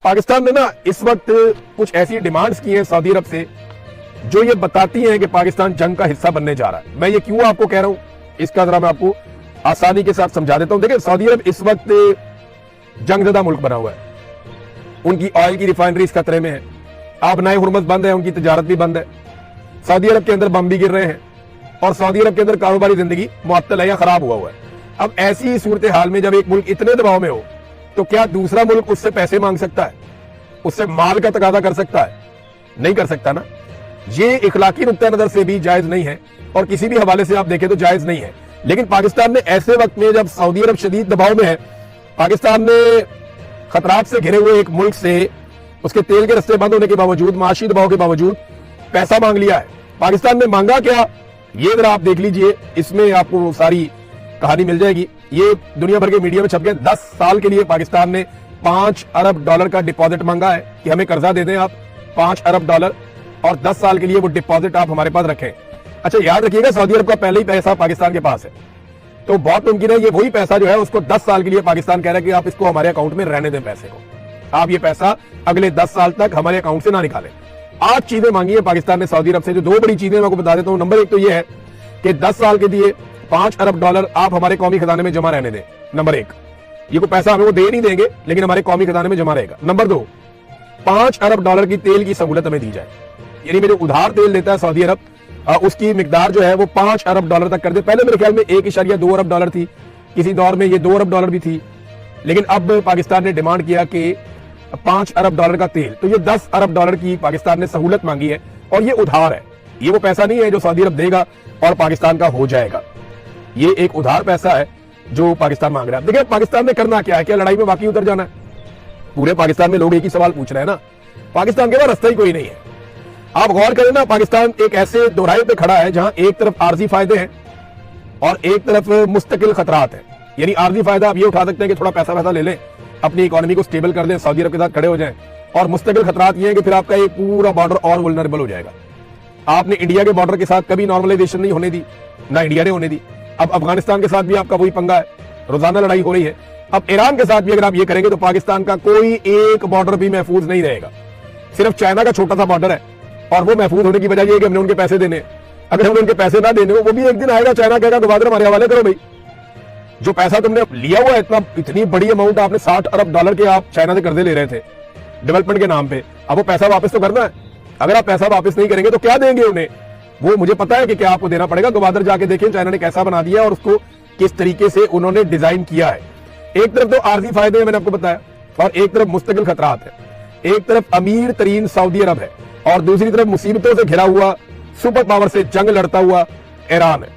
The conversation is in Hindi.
पाकिस्तान ने ना इस वक्त कुछ ऐसी डिमांड्स की हैं सऊदी अरब से जो ये बताती हैं कि पाकिस्तान जंग का हिस्सा बनने जा रहा है। मैं ये क्यों आपको कह रहा हूं, इसका जरा मैं आपको आसानी के साथ समझा देता हूं। देखिए, सऊदी अरब इस वक्त जंगजदा मुल्क बना हुआ है। उनकी ऑयल की रिफाइनरीज खतरे में है। आबनाए हुर्मुज़ बंद है, उनकी तजारत भी बंद है। सऊदी अरब के अंदर बम भी गिर रहे हैं और सऊदी अरब के अंदर कारोबारी जिंदगी मुअत्तल है या खराब हुआ है। अब ऐसी सूरत हाल में जब एक मुल्क इतने दबाव में हो तो क्या दूसरा मुल्क उससे पैसे मांग सकता है, उससे माल का तकाजा कर सकता है? नहीं कर सकता ना। ये इखलाकी नुक्ता नजर से भी जायज नहीं है और किसी भी हवाले से आप देखें तो जायज नहीं है। लेकिन पाकिस्तान ने ऐसे वक्त में जब सऊदी अरब शदीद दबाव में है, पाकिस्तान ने खतरात से घिरे हुए एक मुल्क से उसके तेल के रस्ते बंद होने के बावजूद, माशी दबाव के बावजूद पैसा मांग लिया है। पाकिस्तान ने मांगा क्या, ये जरा आप देख लीजिए, इसमें आपको सारी कहानी मिल जाएगी। ये दुनिया भर के मीडिया में छप गया। 10 साल के लिए पाकिस्तान ने $5 अरब का डिपॉजिट मांगा है कि हमें कर्जा दे दें आप $5 अरब और 10 साल के लिए वो डिपॉजिट आप हमारे पास रखें। अच्छा, याद रखिएगा, सऊदी अरब का पहले ही पैसा पाकिस्तान के पास है, तो बहुत मुमकिन है ये वही पैसा जो है उसको 10 साल के लिए पाकिस्तान कह रहा है कि आप इसको हमारे अकाउंट में रहने दें, पैसे को आप ये पैसा अगले 10 साल तक हमारे अकाउंट से ना निकालें। 8 चीजें मांगी है पाकिस्तान ने सऊदी अरब से, जो 2 बड़ी चीजें मैं आपको बता देता हूं। नंबर 1 तो ये है कि 10 साल के लिए $5 अरब आप हमारे कौमी खजाने में जमा रहने दें। नंबर 1, ये कोई पैसा हमें वो दे नहीं देंगे लेकिन हमारे कौमी खजाने में जमा रहेगा। नंबर 2, $5 अरब की तेल की सहूलत हमें दी जाए, यानी में जो उधार तेल देता है सऊदी अरब उसकी मिकदार जो है वो $5 अरब तक कर दे। पहले मेरे ख्याल में $1.2 अरब थी, किसी दौर में ये $2 अरब भी थी, लेकिन अब पाकिस्तान ने डिमांड किया कि $5 अरब का तेल, तो ये $10 अरब की पाकिस्तान ने सहूलत मांगी है और ये उधार है। ये वो पैसा नहीं है जो सऊदी अरब देगा और पाकिस्तान का हो जाएगा। ये एक उधार पैसा है जो पाकिस्तान मांग रहा है। देखिए, पाकिस्तान ने करना क्या है, क्या लड़ाई में वाकई उतर जाना है? पूरे पाकिस्तान में लोग एक ही सवाल पूछ रहे हैं ना, पाकिस्तान के पास रास्ता ही कोई नहीं है। आप गौर करें ना, पाकिस्तान एक ऐसे दोराहे पे खड़ा है जहां एक तरफ आर्जी फायदे हैं और एक तरफ मुस्तकिल खतरात है। यानी आर्जी फायदा आप ये उठा सकते हैं कि थोड़ा पैसा ले लें, अपनी इकोनॉमी को स्टेबल कर दें, सऊदी अरब के साथ खड़े हो जाएं, और मुस्तकिल खतरात ये है कि फिर आपका एक पूरा बॉर्डर और वल्नरेबल हो जाएगा। आपने इंडिया के बॉर्डर के साथ कभी नॉर्मलाइजेशन नहीं होने दी, ना इंडिया ने होने दी। अब अफगानिस्तान के साथ भी आपका वही पंगा है, रोजाना लड़ाई हो रही है। अब ईरान के साथ भी अगर आप ये करेंगे तो पाकिस्तान का कोई एक बॉर्डर भी महफूज नहीं रहेगा। सिर्फ चाइना का छोटा सा बॉर्डर है और वो महफूज होने की वजह ये है कि हमने उनके पैसे देने। अगर हमने उनके पैसे ना देने, वो भी एक दिन आएगा, चाइना कहेगा गवादर हमारे हवाले करो भाई, जो पैसा तुमने लिया हुआ है, इतनी बड़ी अमाउंट आपने $60 अरब के आप चाइना से कर्जे ले रहे थे डेवलपमेंट के नाम पे, अब वो पैसा वापस तो करना है। अगर आप पैसा वापस नहीं करेंगे तो क्या देंगे उन्हें? वो मुझे पता है कि क्या आपको देना पड़ेगा। गवादर जाके देखें चाइना ने कैसा बना दिया और उसको किस तरीके से उन्होंने डिजाइन किया है। एक तरफ तो आर्जी फायदे हैं, मैंने आपको बताया, और एक तरफ मुस्तकिल खतरात है। एक तरफ अमीर तरीन सऊदी अरब है और दूसरी तरफ मुसीबतों से घिरा हुआ सुपर पावर से जंग लड़ता हुआ ईरान है।